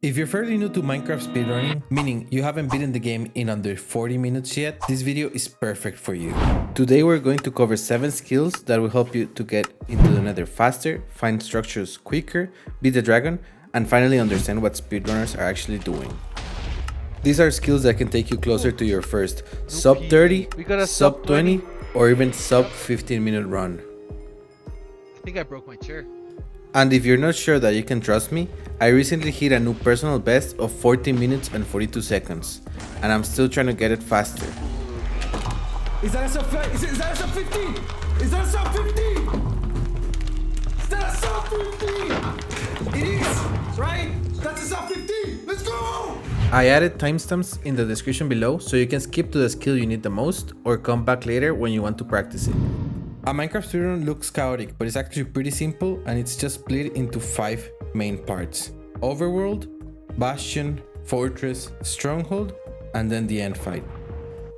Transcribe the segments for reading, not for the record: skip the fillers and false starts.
If you're fairly new to Minecraft speedrunning, meaning you haven't beaten the game in under 40 minutes yet, this video is perfect for you. Today we're going to cover 7 skills that will help you to get into the nether faster, find structures quicker, beat the dragon, and finally understand what speedrunners are actually doing. These are skills that can take you closer to your first sub 30, sub 20, or even sub 15 minute run. I think I broke my chair. And if you're not sure that you can trust me, I recently hit a new personal best of 14 minutes and 42 seconds, and I'm still trying to get it faster. Is that a sub 15? Is that a sub 15? Is that a sub 15? Is that a sub 15? It is, right? That's a sub 15. Let's go! I added timestamps in the description below so you can skip to the skill you need the most or come back later when you want to practice it. A Minecraft speedrun looks chaotic, but it's actually pretty simple and it's just split into 5 main parts: Overworld, Bastion, Fortress, Stronghold, and then the end fight.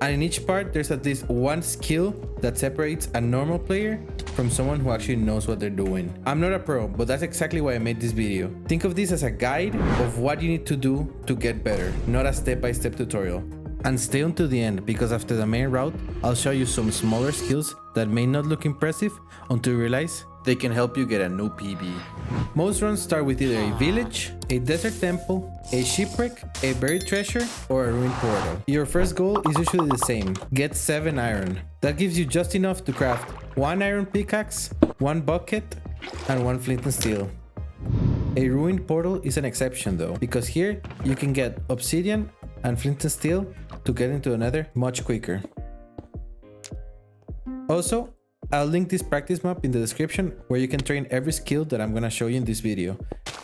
And in each part there's at least one skill that separates a normal player from someone who actually knows what they're doing. I'm not a pro, but that's exactly why I made this video. Think of this as a guide of what you need to do to get better, not a step-by-step tutorial. And stay until the end, because after the main route, I'll show you some smaller skills that may not look impressive until you realize they can help you get a new PB. Most runs start with either a village, a desert temple, a shipwreck, a buried treasure, or a ruined portal. Your first goal is usually the same: get 7 iron. That gives you just enough to craft 1 iron pickaxe, 1 bucket, and 1 flint and steel. A ruined portal is an exception though, because here you can get obsidian and flint and steel to get into the nether much quicker. Also, I'll link this practice map in the description where you can train every skill that I'm gonna show you in this video.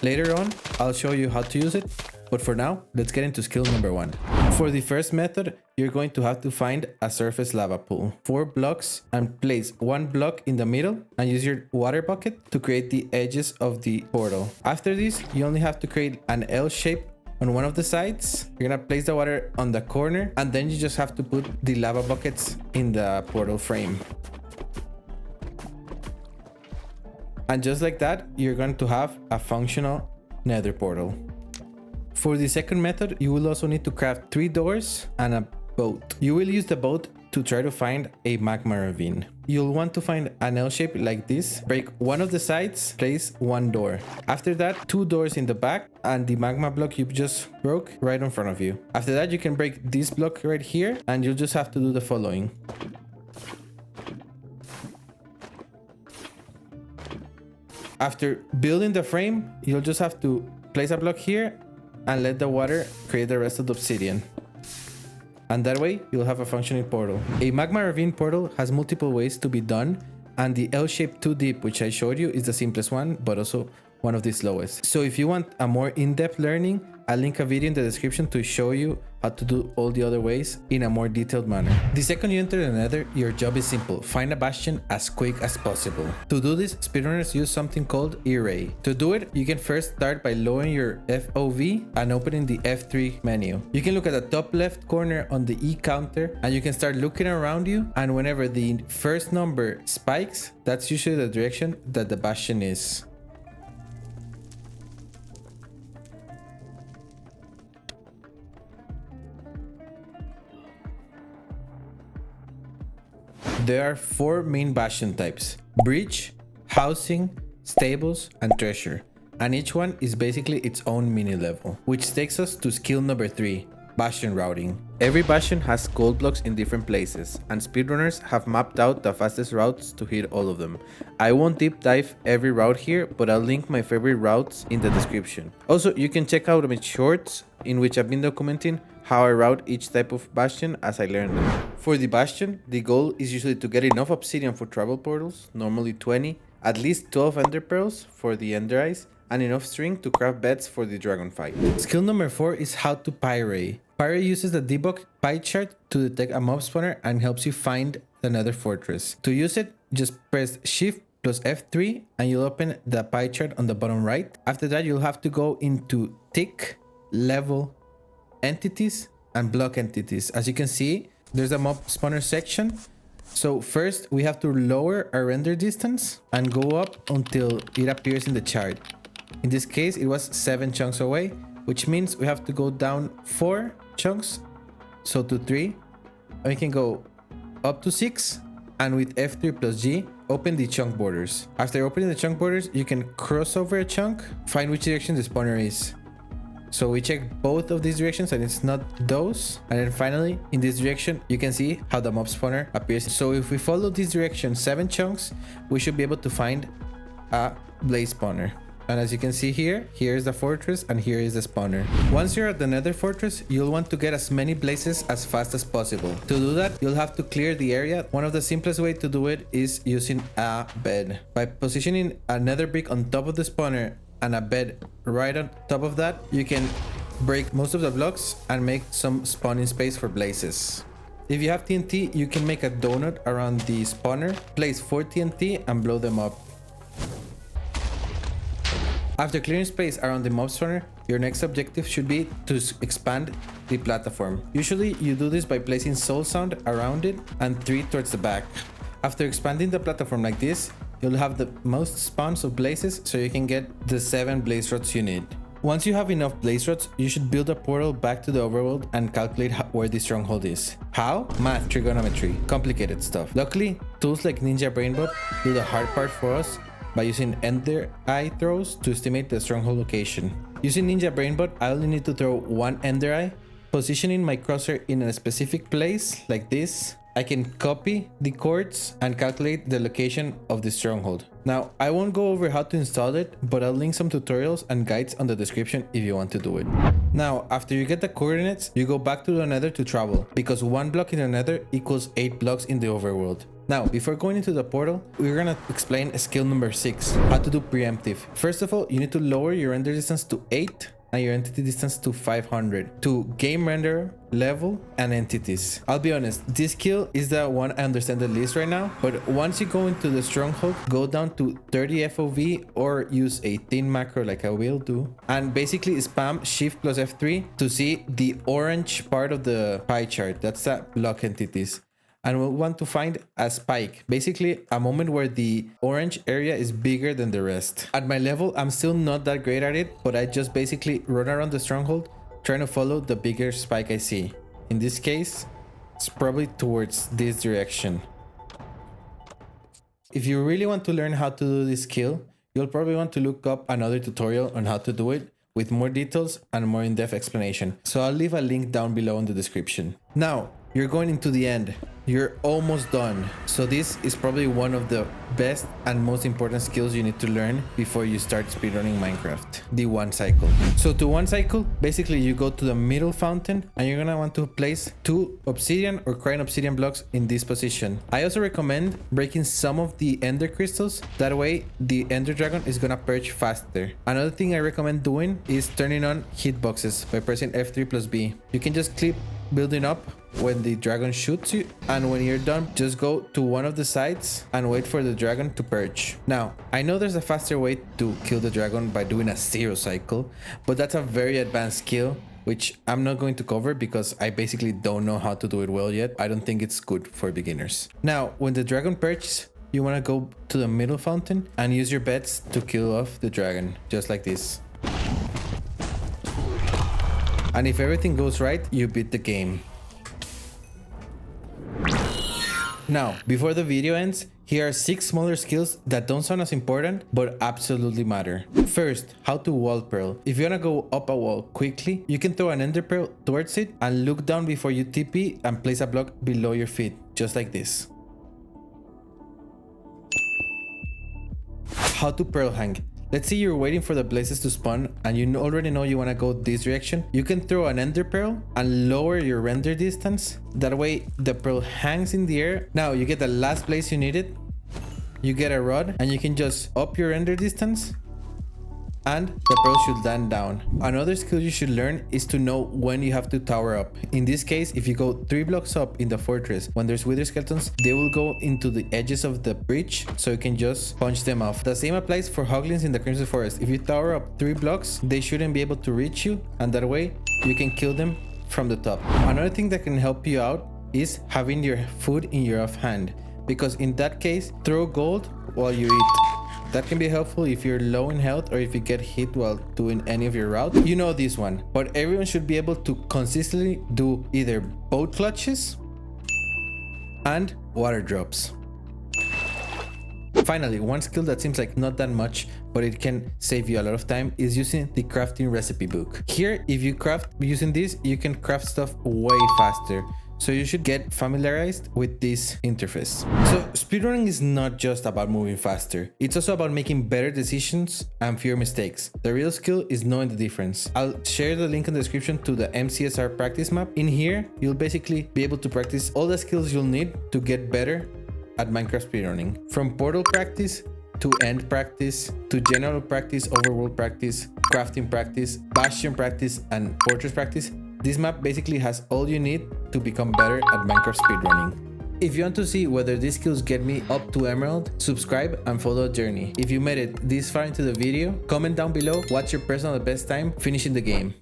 Later on, I'll show you how to use it, but for now, let's get into skill number 1. For the first method, you're going to have to find a surface lava pool, 4 blocks, and place 1 block in the middle and use your water bucket to create the edges of the portal. After this, you only have to create an L shape on one of the sides. You're gonna place the water on the corner, and then you just have to put the lava buckets in the portal frame. And just like that, you're going to have a functional nether portal. For the second method, you will also need to craft 3 doors and a boat. You will use the boat to try to find a magma ravine. You'll want to find an L shape like this, break one of the sides, place 1 door. After that, 2 doors in the back and the magma block you just broke right in front of you. After that, you can break this block right here and you'll just have to do the following. After building the frame, you'll just have to place a block here and let the water create the rest of the obsidian. And that way, you'll have a functioning portal. A magma ravine portal has multiple ways to be done, and the L-shape 2 deep, which I showed you, is the simplest one, but also one of the slowest. So if you want a more in-depth learning, I'll link a video in the description to show you how to do all the other ways in a more detailed manner. The second you enter the nether, your job is simple: find a bastion as quick as possible. To do this, speedrunners use something called array. To do it, you can first start by lowering your FOV and opening the F3 menu. You can look at the top left corner on the E counter and you can start looking around you, and whenever the first number spikes, that's usually the direction that the bastion is. There are 4 main bastion types: breach, housing, stables, and treasure. And each one is basically its own mini level. Which takes us to skill number 3, Bastion Routing. Every bastion has gold blocks in different places, and speedrunners have mapped out the fastest routes to hit all of them. I won't deep dive every route here, but I'll link my favorite routes in the description. Also, you can check out my shorts in which I've been documenting how I route each type of bastion as I learn them. For the bastion, the goal is usually to get enough obsidian for travel portals, normally 20, at least 12 ender pearls for the ender eyes, and enough string to craft beds for the dragon fight. Skill number 4 is how to pyrate. Pyrate uses the debug pie chart to detect a mob spawner and helps you find the nether fortress. To use it, just press Shift plus F3 and you'll open the pie chart on the bottom right. After that, you'll have to go into tick, level, entities, and block entities. As you can see, there's a mob spawner section. So first we have to lower our render distance and go up until it appears in the chart. In this case, it was 7 chunks away. which means we have to go down 4 chunks, so to 3, and we can go up to 6, and with F3 plus G, open the chunk borders. After opening the chunk borders, you can cross over a chunk, find which direction the spawner is. So we check both of these directions and it's not those. And then finally, in this direction, you can see how the mob spawner appears. So if we follow this direction 7 chunks, we should be able to find a blaze spawner. And as you can see here, here is the fortress and here is the spawner. Once you're at the nether fortress, you'll want to get as many blazes as fast as possible. To do that, you'll have to clear the area. One of the simplest way to do it is using a bed. By positioning a nether brick on top of the spawner and a bed right on top of that, you can break most of the blocks and make some spawning space for blazes. If you have TNT, you can make a donut around the spawner, place 4 TNT and blow them up. After clearing space around the mob spawner, your next objective should be to expand the platform. Usually you do this by placing soul sound around it and 3 towards the back. After expanding the platform like this, you'll have the most spawns of blazes, so you can get the 7 blaze rods you need. Once you have enough blaze rods, you should build a portal back to the overworld and calculate where the stronghold is. How? Math, trigonometry, complicated stuff. Luckily, tools like Ninjabrain Bot do the hard part for us by using ender eye throws to estimate the stronghold location. Using Ninjabrain Bot, I only need to throw 1 ender eye, positioning my crosshair in a specific place like this. I can copy the coords and calculate the location of the stronghold. Now, I won't go over how to install it, but I'll link some tutorials and guides on the description if you want to do it. Now, after you get the coordinates, you go back to the nether to travel, because 1 block in the nether equals 8 blocks in the overworld. Now, before going into the portal, we're gonna explain skill number 6, how to do preemptive. First of all, you need to lower your render distance to 8 and your entity distance to 500 to game render, level, and entities. I'll be honest, this skill is the one I understand the least right now, but once you go into the stronghold, go down to 30 FOV or use a thin macro like I will do, and basically spam shift plus F3 to see the orange part of the pie chart. That's the block entities. And we'll want to find a spike, basically a moment where the orange area is bigger than the rest. At my level, I'm still not that great at it, but I just basically run around the stronghold trying to follow the bigger spike I see. In this case, it's probably towards this direction. If you really want to learn how to do this skill, you'll probably want to look up another tutorial on how to do it with more details and more in-depth explanation. So I'll leave a link down below in the description. Now, you're going into the end. You're almost done. So this is probably one of the best and most important skills you need to learn before you start speedrunning Minecraft. The 1 cycle. So to 1 cycle, basically you go to the middle fountain and you're gonna want to place 2 obsidian or crying obsidian blocks in this position. I also recommend breaking some of the ender crystals. That way the ender dragon is gonna perch faster. Another thing I recommend doing is turning on hitboxes by pressing F3 plus B. You can just keep building up when the dragon shoots you, and when you're done, just go to one of the sides and wait for the dragon to perch. Now, I know there's a faster way to kill the dragon by doing a 0 cycle, but that's a very advanced skill which I'm not going to cover because I basically don't know how to do it well yet. I don't think it's good for beginners. Now, when the dragon perches, you want to go to the middle fountain and use your bets to kill off the dragon, just like this. And if everything goes right, you beat the game. Now, before the video ends, here are 6 smaller skills that don't sound as important, but absolutely matter. First, how to wall pearl. If you wanna go up a wall quickly, you can throw an ender pearl towards it and look down before you TP and place a block below your feet, just like this. How to pearl hang. Let's say you're waiting for the blazes to spawn and you already know you want to go this direction. You can throw an ender pearl and lower your render distance. That way the pearl hangs in the air. Now you get the last blaze you needed. You get a rod and you can just up your render distance and the pearl should land down. Another skill you should learn is to know when you have to tower up. In this case, if you go 3 blocks up in the fortress, when there's wither skeletons, they will go into the edges of the bridge, so you can just punch them off. The same applies for hoglins in the Crimson Forest. If you tower up 3 blocks, they shouldn't be able to reach you, and that way you can kill them from the top. Another thing that can help you out is having your food in your offhand, because in that case, throw gold while you eat. That can be helpful if you're low in health or if you get hit while doing any of your routes. You know this one, but everyone should be able to consistently do either boat clutches and water drops. Finally, one skill that seems like not that much, but it can save you a lot of time is using the crafting recipe book. Here, if you craft using this, you can craft stuff way faster. So you should get familiarized with this interface. So speedrunning is not just about moving faster. It's also about making better decisions and fewer mistakes. The real skill is knowing the difference. I'll share the link in the description to the MCSR practice map. In here, you'll basically be able to practice all the skills you'll need to get better at Minecraft speedrunning. From portal practice to end practice, to general practice, overworld practice, crafting practice, bastion practice, and fortress practice. This map basically has all you need to become better at Minecraft speedrunning. If you want to see whether these skills get me up to Emerald, subscribe and follow the journey. If you made it this far into the video, comment down below what's your personal best time finishing the game.